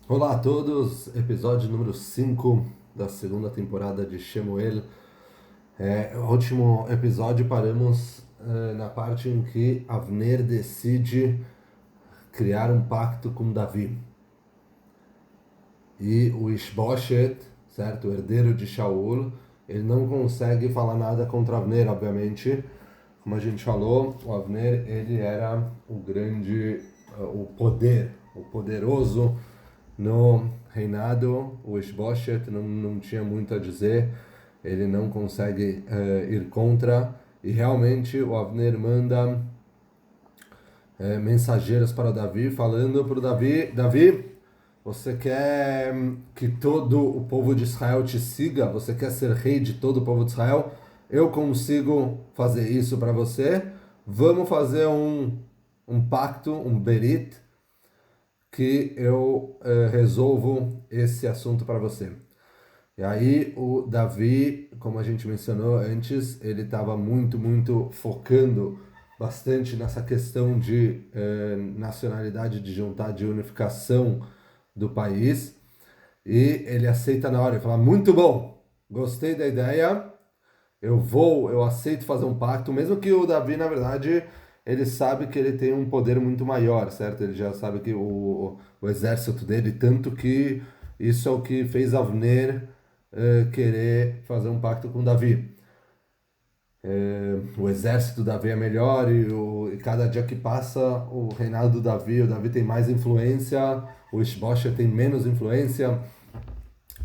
Olá a todos, episódio número 5 da segunda temporada de Shemuel. No último episódio paramos na parte em que Avner decide criar um pacto com Davi. E o Ishboshet, certo, o herdeiro de Shaul, ele não consegue falar nada contra Avner, obviamente. Como a gente falou, o Avner ele era o grande, o poderoso no reinado. O Ishboshet não tinha muito a dizer, ele não consegue ir contra, e realmente o Avner manda mensageiros para Davi, falando para o Davi: Davi, você quer que todo o povo de Israel te siga? Você quer ser rei de todo o povo de Israel? Eu consigo fazer isso para você. Vamos fazer um pacto, um berit, que eu resolvo esse assunto para você. E aí o Davi, como a gente mencionou antes, ele estava muito focando bastante nessa questão de nacionalidade, de juntar, de unificação do país. E ele aceita na hora, ele fala, muito bom, gostei da ideia, eu aceito fazer um pacto, mesmo que o Davi, na verdade, ele sabe que ele tem um poder muito maior, certo? Ele já sabe que o exército dele, tanto que isso é o que fez Avner querer fazer um pacto com Davi. O exército do Davi é melhor e cada dia que passa o reinado do Davi, o Davi tem mais influência, o Ishbosheth tem menos influência.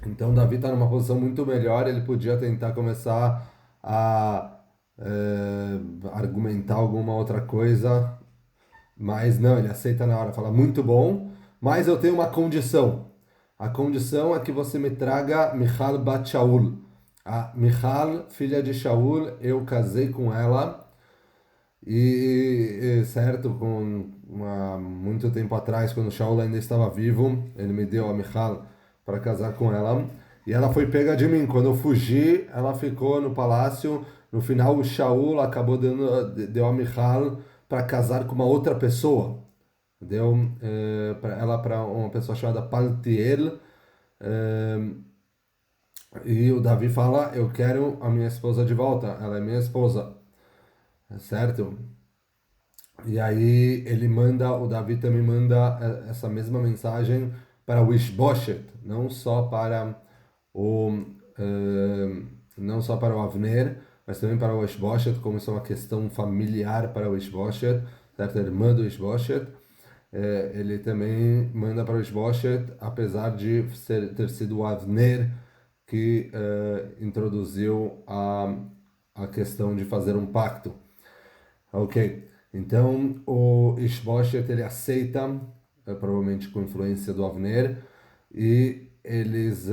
Então Davi está numa posição muito melhor, ele podia tentar começar a argumentar alguma outra coisa, mas não, ele aceita na hora, fala muito bom, mas eu tenho uma condição. A condição é que você me traga Michal Bat Shaul. A Michal, filha de Shaul, eu casei com ela certo, muito tempo atrás, quando Shaul ainda estava vivo, ele me deu a Michal para casar com ela. E ela foi pega de mim. Quando eu fugi, ela ficou no palácio. No final, o Shaul acabou deu a Michal para casar com uma outra pessoa. Deu ela para uma pessoa chamada Paltiel. eh, e o Davi fala: eu quero a minha esposa de volta. Ela é minha esposa, certo? E aí o Davi também manda essa mesma mensagem para o Ishboshet, o, eh, não só para o Avner, mas também para o Ishboshet, como isso é uma questão familiar para o Ishboshet, certo? A irmã do Ishboshet. Ele também manda para o Ishboshet, apesar de ter sido o Avner que introduziu a questão de fazer um pacto. Ok, então o Ishbosheth ele aceita, provavelmente com influência do Avner, e eles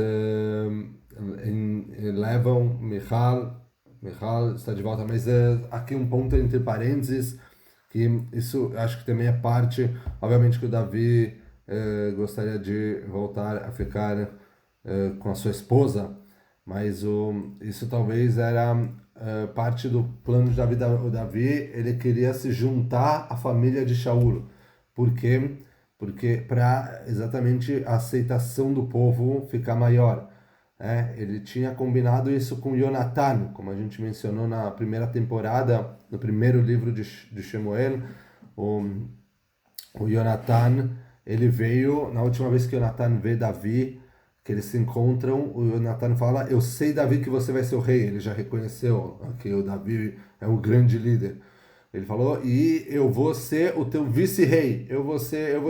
levam Michal. Michal está de volta, mas aqui um ponto entre parênteses, que isso acho que também é parte, obviamente que o Davi gostaria de voltar a ficar com a sua esposa, mas isso talvez era parte do plano de Davi. O Davi ele queria se juntar à família de Shaul. Por quê? Porque para exatamente a aceitação do povo ficar maior. Ele tinha combinado isso com Jonatan, como a gente mencionou na primeira temporada, no primeiro livro de Shemuel. O, o Jonatan, ele veio, na última vez que o Jonatan vê Davi, que eles se encontram, o Jonatan fala: eu sei, Davi, que você vai ser o rei. Ele já reconheceu que o Davi é um grande líder. Ele falou: e eu vou ser o teu vice-rei. Eu vou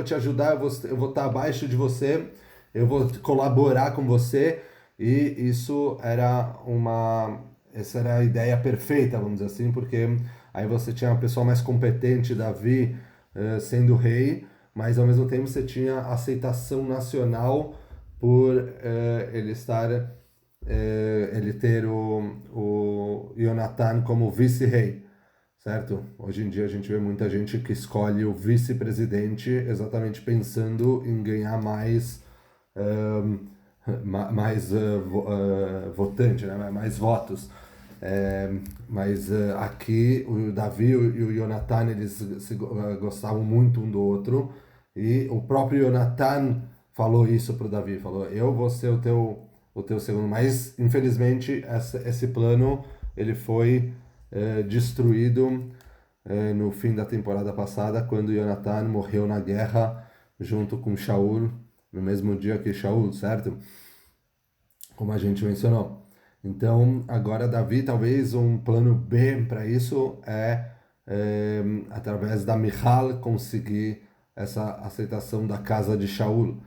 te ajudar, eu vou estar abaixo de você, eu vou colaborar com você. E essa era a ideia perfeita, vamos dizer assim, porque aí você tinha uma pessoa mais competente, Davi, sendo rei, mas ao mesmo tempo você tinha aceitação nacional por ele ter o Jonathan como vice-rei, certo? Hoje em dia a gente vê muita gente que escolhe o vice-presidente exatamente pensando em ganhar um, mais votante, né? Mais votos. Mas aqui o Davi e o Jonathan eles gostavam muito um do outro, e o próprio Jonathan falou isso para o Davi, falou, eu vou ser o teu segundo, mas infelizmente esse plano ele foi destruído no fim da temporada passada, quando Jonathan morreu na guerra junto com Shaul, no mesmo dia que Shaul, certo? Como a gente mencionou. Então, agora Davi, talvez um plano B para isso através da Michal, conseguir essa aceitação da casa de Shaul.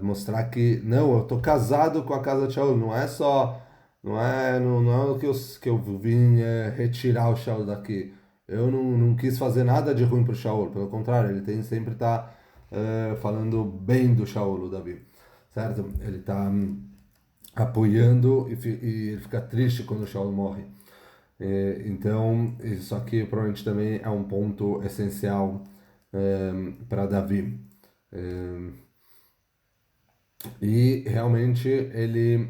Mostrar que, não, eu estou casado com a casa de Shaul, não é só, não é o que eu vim retirar o Shaul daqui. Eu não quis fazer nada de ruim para o Shaul, pelo contrário, ele tem sempre está falando bem do Shaul, o Davi, certo? Ele está apoiando e ele fica triste quando o Shaul morre. Então, isso aqui provavelmente também é um ponto essencial para Davi. E realmente ele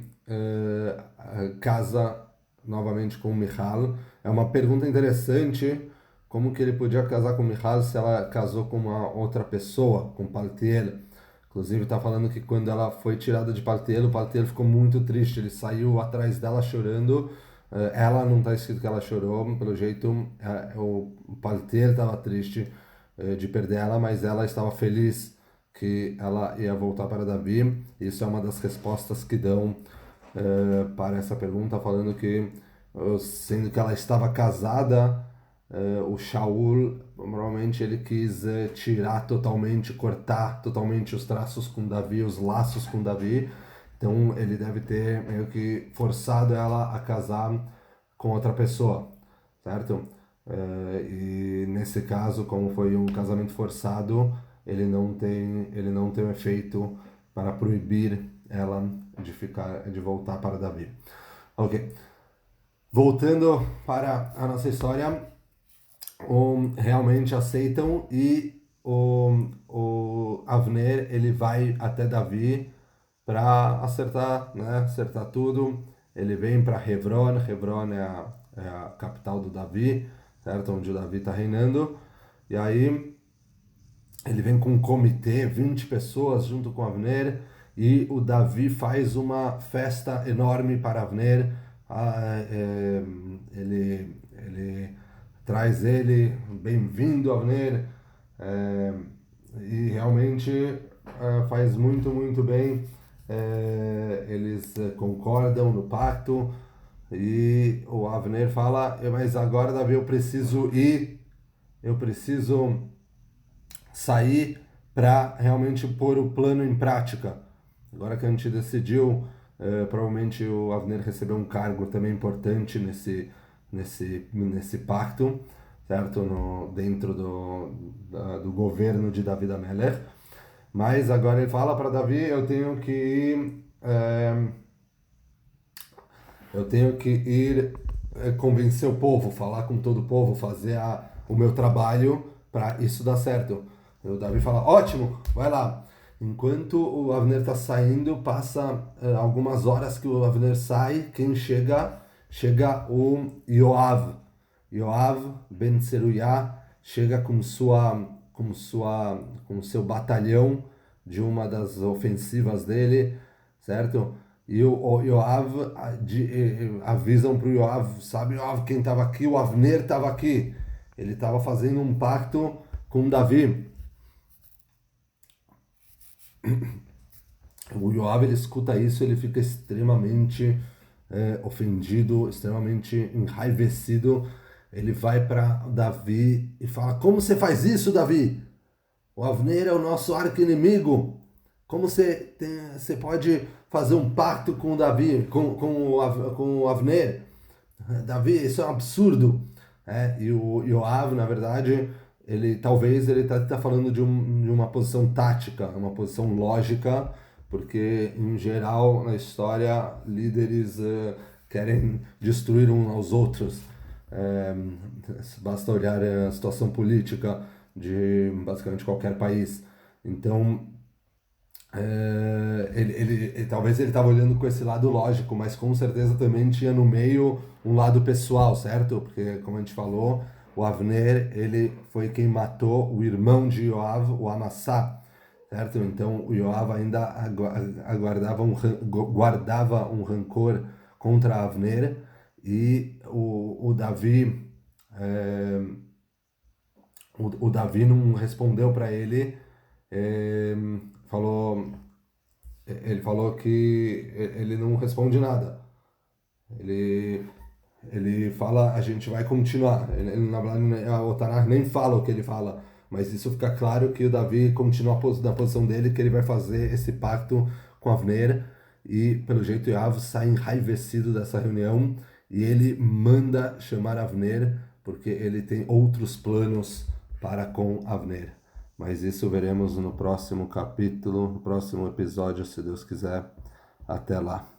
casa novamente com Michal. É uma pergunta interessante, como que ele podia casar com Michal se ela casou com uma outra pessoa, com Paltiel. Inclusive está falando que quando ela foi tirada de Paltiel, o Paltiel ficou muito triste, ele saiu atrás dela chorando. Ela não está escrito que ela chorou, pelo jeito o Paltiel estava triste de perder ela, mas ela estava feliz que ela ia voltar para Davi. Isso é uma das respostas que dão para essa pergunta, falando que, sendo que ela estava casada, o Shaul, provavelmente ele quis tirar totalmente, cortar totalmente os traços com Davi, os laços com Davi. Então ele deve ter meio que forçado ela a casar com outra pessoa, certo? E nesse caso, como foi um casamento forçado, ele não tem um efeito para proibir ela de voltar para Davi. Ok. Voltando para a nossa história, realmente aceitam e o Avner ele vai até Davi para acertar, né? Acertar tudo. Ele vem para Hebron. Hebron é a capital do Davi, certo? Onde o Davi está reinando. E aí ele vem com um comitê, 20 pessoas junto com Avner, e o Davi faz uma festa enorme para Avner. Ele traz ele, bem-vindo Avner, e realmente faz muito, muito bem. Eles concordam no pacto, e o Avner fala, mas agora Davi eu preciso sair para realmente pôr o plano em prática. Agora que a gente decidiu, provavelmente o Avner recebeu um cargo também importante nesse pacto, certo? Dentro do governo de Davi Amelech. Mas agora ele fala para Davi, eu tenho que ir convencer o povo, falar com todo o povo, fazer o meu trabalho para isso dar certo. O Davi fala, ótimo, vai lá. Enquanto o Avner está saindo, passa algumas horas que o Avner sai, quem chega? Chega o Yoav. Yoav ben Tzeruiah chega com seu batalhão de uma das ofensivas dele, certo? E o Yoav avisam para o Yoav, sabe Yoav quem estava aqui? O Avner estava aqui. Ele estava fazendo um pacto com Davi. O Yoav ele escuta isso, ele fica extremamente ofendido, extremamente enraivecido. Ele vai para Davi e fala: como você faz isso, Davi? O Avner é o nosso arqui-inimigo. Como você pode fazer um pacto com o Davi, com o Avner? Davi, isso é um absurdo. E o Yoav, na verdade, talvez ele tá falando de uma posição tática, uma posição lógica, porque em geral na história líderes querem destruir uns aos outros. Basta olhar a situação política de basicamente qualquer país. Então talvez ele estava olhando com esse lado lógico, mas com certeza também tinha no meio um lado pessoal, certo? Porque, como a gente falou, o Avner ele foi quem matou o irmão de Yoav, o Amassá. certo? Então o Yoav ainda guardava um rancor contra Avner, e o Davi, o Davi não respondeu para ele, é, falou, ele falou que ele não responde nada. Ele, ele fala, a gente vai continuar. Na verdade, o Tanakh nem fala o que ele fala, mas isso fica claro que o Davi continua na posição dele, que ele vai fazer esse pacto com Avner, e pelo jeito Yoav sai enraivecido dessa reunião, e ele manda chamar Avner, porque ele tem outros planos para com Avner. Mas isso veremos no próximo capítulo, no próximo episódio, se Deus quiser. Até lá.